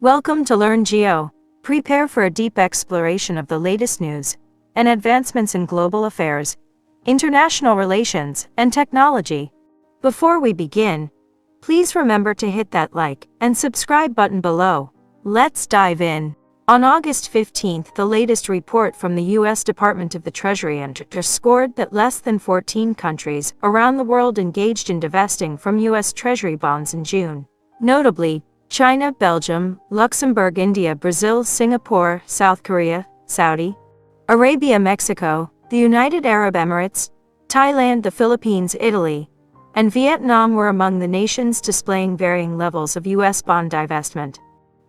Welcome to Learn Geo. Prepare for a deep exploration of the latest news and advancements in global affairs, international relations, and technology. Before we begin, please remember to hit that like and subscribe button below. Let's dive in. On August 15th, the latest report from the U.S. Department of the Treasury underscored that less than 14 countries around the world engaged in divesting from U.S. Treasury bonds in June. Notably, China, Belgium, Luxembourg, India, Brazil, Singapore, South Korea, Saudi Arabia, Mexico, the United Arab Emirates, Thailand, the Philippines, Italy, and Vietnam were among the nations displaying varying levels of U.S. bond divestment.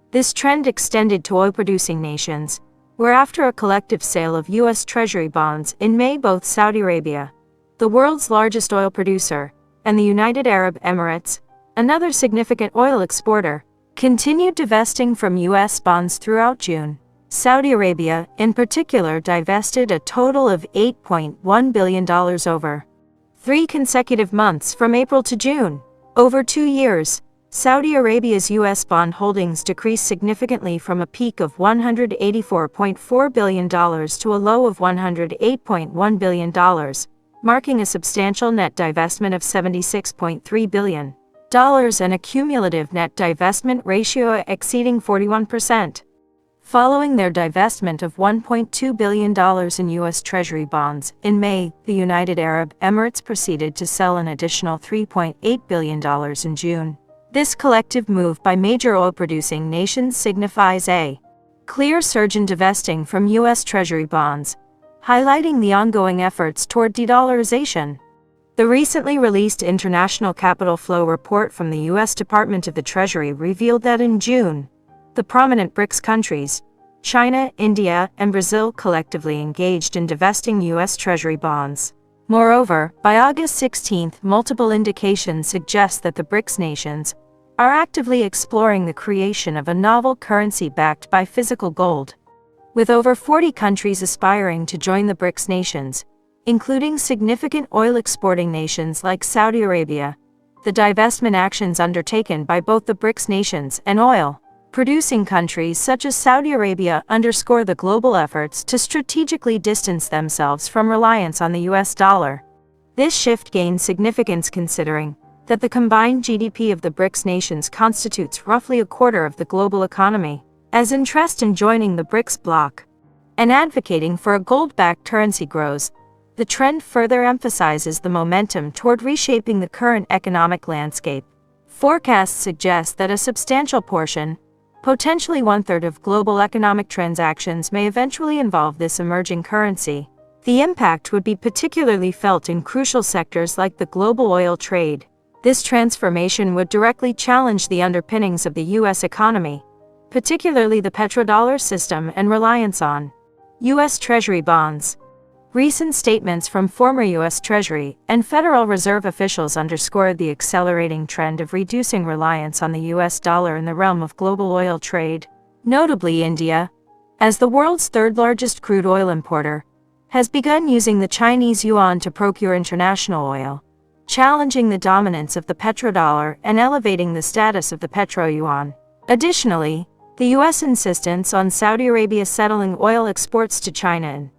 This trend extended to oil-producing nations, where after a collective sale of U.S. Treasury bonds in May, both Saudi Arabia, the world's largest oil producer, and the United Arab Emirates, another significant oil exporter, continued divesting from U.S. bonds throughout June. Saudi Arabia, in particular, divested a total of $8.1 billion over 3 consecutive months from April to June. Over 2 years, Saudi Arabia's U.S. bond holdings decreased significantly from a peak of $184.4 billion to a low of $108.1 billion, marking a substantial net divestment of $76.3 billion. And a cumulative net divestment ratio exceeding 41%. Following their divestment of $1.2 billion in U.S. Treasury bonds in May, the United Arab Emirates proceeded to sell an additional $3.8 billion in June. This collective move by major oil-producing nations signifies a clear surge in divesting from U.S. Treasury bonds, highlighting the ongoing efforts toward de-dollarization. The recently released International Capital Flow report from the U.S. Department of the Treasury revealed that in June, the prominent BRICS countries, China, India, and Brazil collectively engaged in divesting U.S. Treasury bonds. Moreover, by August 16, multiple indications suggest that the BRICS nations are actively exploring the creation of a novel currency backed by physical gold. With over 40 countries aspiring to join the BRICS nations, including significant oil-exporting nations like Saudi Arabia, the divestment actions undertaken by both the BRICS nations and oil-producing countries such as Saudi Arabia underscore the global efforts to strategically distance themselves from reliance on the U.S. dollar. This shift gains significance considering that the combined GDP of the BRICS nations constitutes roughly a quarter of the global economy. As interest in joining the BRICS bloc and advocating for a gold-backed currency grows, the trend further emphasizes the momentum toward reshaping the current economic landscape. Forecasts suggest that a substantial portion, potentially 1/3 of global economic transactions may eventually involve this emerging currency. The impact would be particularly felt in crucial sectors like the global oil trade. This transformation would directly challenge the underpinnings of the U.S. economy, particularly the petrodollar system and reliance on U.S. Treasury bonds. Recent statements from former U.S. Treasury and Federal Reserve officials underscored the accelerating trend of reducing reliance on the U.S. dollar in the realm of global oil trade. Notably, India, as the world's third-largest crude oil importer, has begun using the Chinese yuan to procure international oil, challenging the dominance of the petrodollar and elevating the status of the petro-yuan. Additionally, the U.S. insistence on Saudi Arabia settling oil exports to China in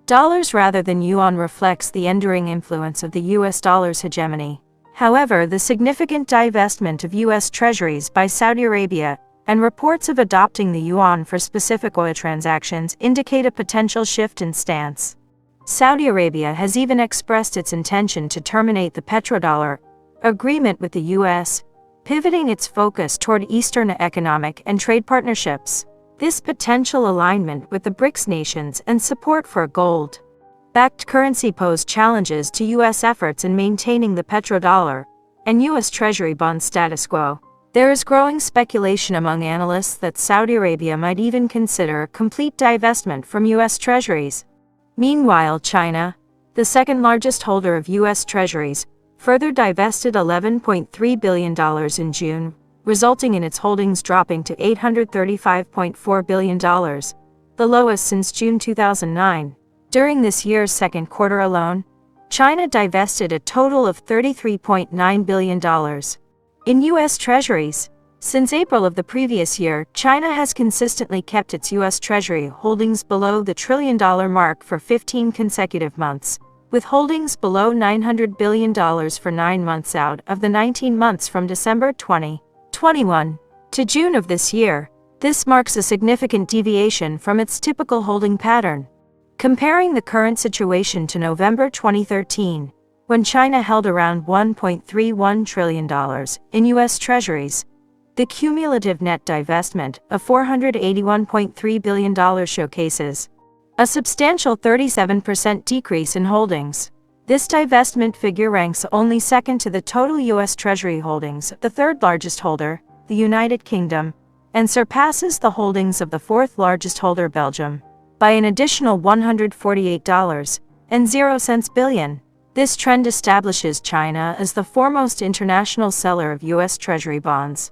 dollars rather than yuan reflects the enduring influence of the U.S. dollar's hegemony. However, the significant divestment of U.S. treasuries by Saudi Arabia and reports of adopting the yuan for specific oil transactions indicate a potential shift in stance. Saudi Arabia has even expressed its intention to terminate the petrodollar agreement with the U.S., pivoting its focus toward Eastern economic and trade partnerships. This potential alignment with the BRICS nations and support for a gold-backed currency pose challenges to U.S. efforts in maintaining the petrodollar and U.S. Treasury bond status quo. There is growing speculation among analysts that Saudi Arabia might even consider complete divestment from U.S. treasuries. Meanwhile, China, the second-largest holder of U.S. treasuries, further divested $11.3 billion in June, resulting in its holdings dropping to $835.4 billion, the lowest since June 2009. During this year's second quarter alone, China divested a total of $33.9 billion in U.S. treasuries, Since April of the previous year, China has consistently kept its U.S. Treasury holdings below the $1 trillion mark for 15 consecutive months, with holdings below $900 billion for 9 months out of the 19 months from December 2021 to June of this year. This marks a significant deviation from its typical holding pattern. Comparing the current situation to November 2013, when China held around $1.31 trillion in U.S. Treasuries, the cumulative net divestment of $481.3 billion showcases a substantial 37% decrease in holdings. This divestment figure ranks only second to the total U.S. Treasury holdings, the third largest holder, the United Kingdom, and surpasses the holdings of the fourth largest holder, Belgium, by an additional $148.00 billion. This trend establishes China as the foremost international seller of U.S. Treasury bonds.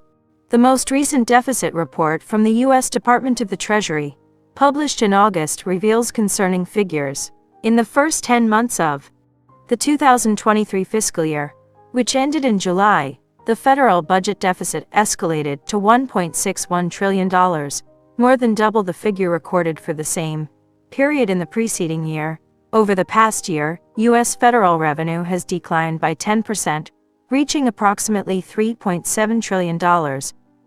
The most recent deficit report from the U.S. Department of the Treasury, published in August, reveals concerning figures. In the first 10 months of the 2023 fiscal year, which ended in July, the federal budget deficit escalated to $1.61 trillion, more than double the figure recorded for the same period in the preceding year. Over the past year, U.S. federal revenue has declined by 10%, reaching approximately $3.7 trillion,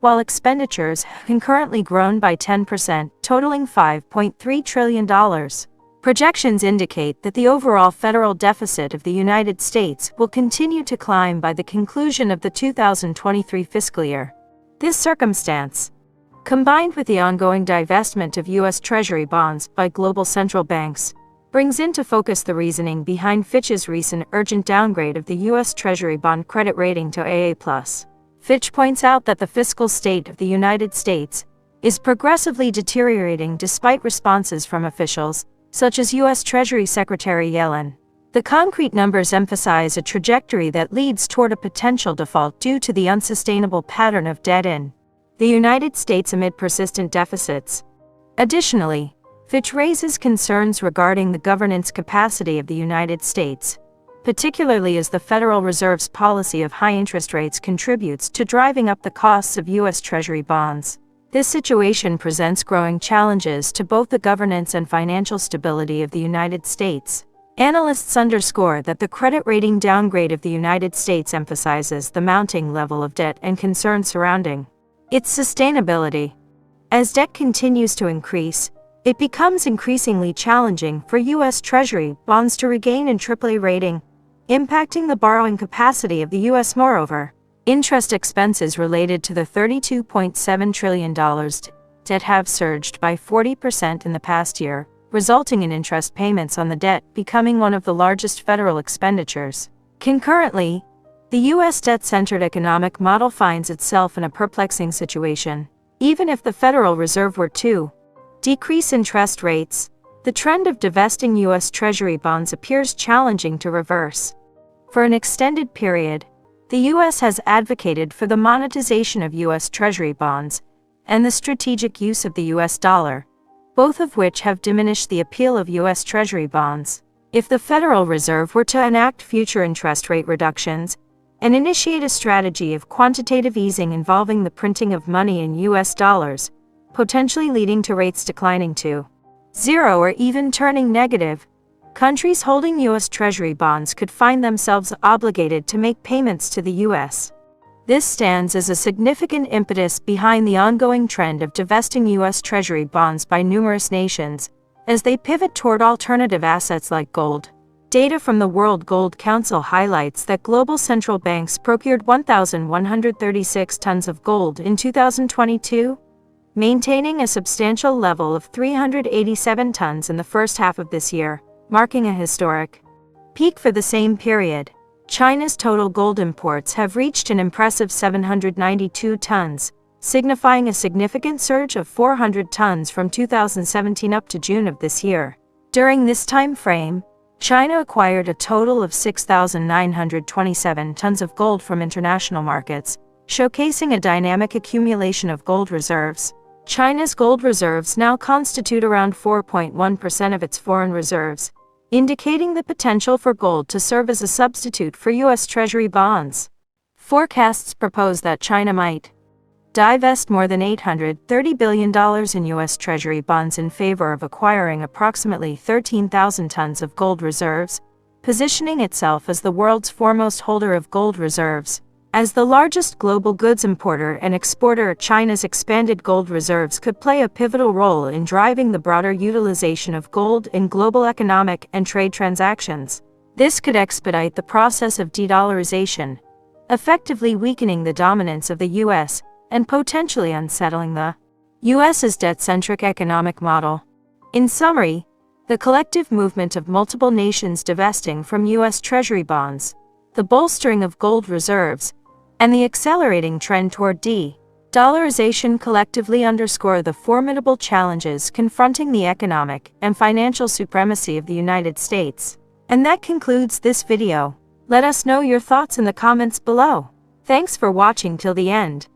while expenditures have concurrently grown by 10%, totaling $5.3 trillion. Projections indicate that the overall federal deficit of the United States will continue to climb by the conclusion of the 2023 fiscal year. This circumstance, combined with the ongoing divestment of U.S. Treasury bonds by global central banks, brings into focus the reasoning behind Fitch's recent urgent downgrade of the U.S. Treasury bond credit rating to AA+. Fitch points out that the fiscal state of the United States is progressively deteriorating despite responses from officials, such as U.S. Treasury Secretary Yellen. The concrete numbers emphasize a trajectory that leads toward a potential default due to the unsustainable pattern of debt in the United States amid persistent deficits. Additionally, Fitch raises concerns regarding the governance capacity of the United States, particularly as the Federal Reserve's policy of high interest rates contributes to driving up the costs of U.S. Treasury bonds. This situation presents growing challenges to both the governance and financial stability of the United States. Analysts underscore that the credit rating downgrade of the United States emphasizes the mounting level of debt and concerns surrounding its sustainability. As debt continues to increase, it becomes increasingly challenging for U.S. Treasury bonds to regain an AAA rating, impacting the borrowing capacity of the U.S. Moreover, interest expenses related to the $32.7 trillion debt have surged by 40% in the past year, resulting in interest payments on the debt becoming one of the largest federal expenditures. Concurrently, the U.S. debt-centered economic model finds itself in a perplexing situation. Even if the Federal Reserve were to decrease interest rates, the trend of divesting U.S. Treasury bonds appears challenging to reverse. For an extended period, the U.S. has advocated for the monetization of U.S. Treasury bonds and the strategic use of the U.S. dollar, both of which have diminished the appeal of U.S. Treasury bonds. If the Federal Reserve were to enact future interest rate reductions and initiate a strategy of quantitative easing involving the printing of money in U.S. dollars, potentially leading to rates declining to zero or even turning negative, countries holding U.S. Treasury bonds could find themselves obligated to make payments to the U.S. This stands as a significant impetus behind the ongoing trend of divesting U.S. Treasury bonds by numerous nations, as they pivot toward alternative assets like gold. Data from the World Gold Council highlights that global central banks procured 1,136 tons of gold in 2022, maintaining a substantial level of 387 tons in the first half of this year, marking a historic peak for the same period. China's total gold imports have reached an impressive 792 tons, signifying a significant surge of 400 tons from 2017 up to June of this year. During this time frame, China acquired a total of 6,927 tons of gold from international markets, showcasing a dynamic accumulation of gold reserves. China's gold reserves now constitute around 4.1% of its foreign reserves, indicating the potential for gold to serve as a substitute for U.S. Treasury bonds. Forecasts propose that China might divest more than $830 billion in U.S. Treasury bonds in favor of acquiring approximately 13,000 tons of gold reserves, positioning itself as the world's foremost holder of gold reserves. As the largest global goods importer and exporter, China's expanded gold reserves could play a pivotal role in driving the broader utilization of gold in global economic and trade transactions. This could expedite the process of de-dollarization, effectively weakening the dominance of the U.S. and potentially unsettling the U.S.'s debt-centric economic model. In summary, the collective movement of multiple nations divesting from U.S. Treasury bonds, the bolstering of gold reserves, and the accelerating trend toward de-dollarization collectively underscore the formidable challenges confronting the economic and financial supremacy of the United States. And that concludes this video. Let us know your thoughts in the comments below. Thanks for watching till the end.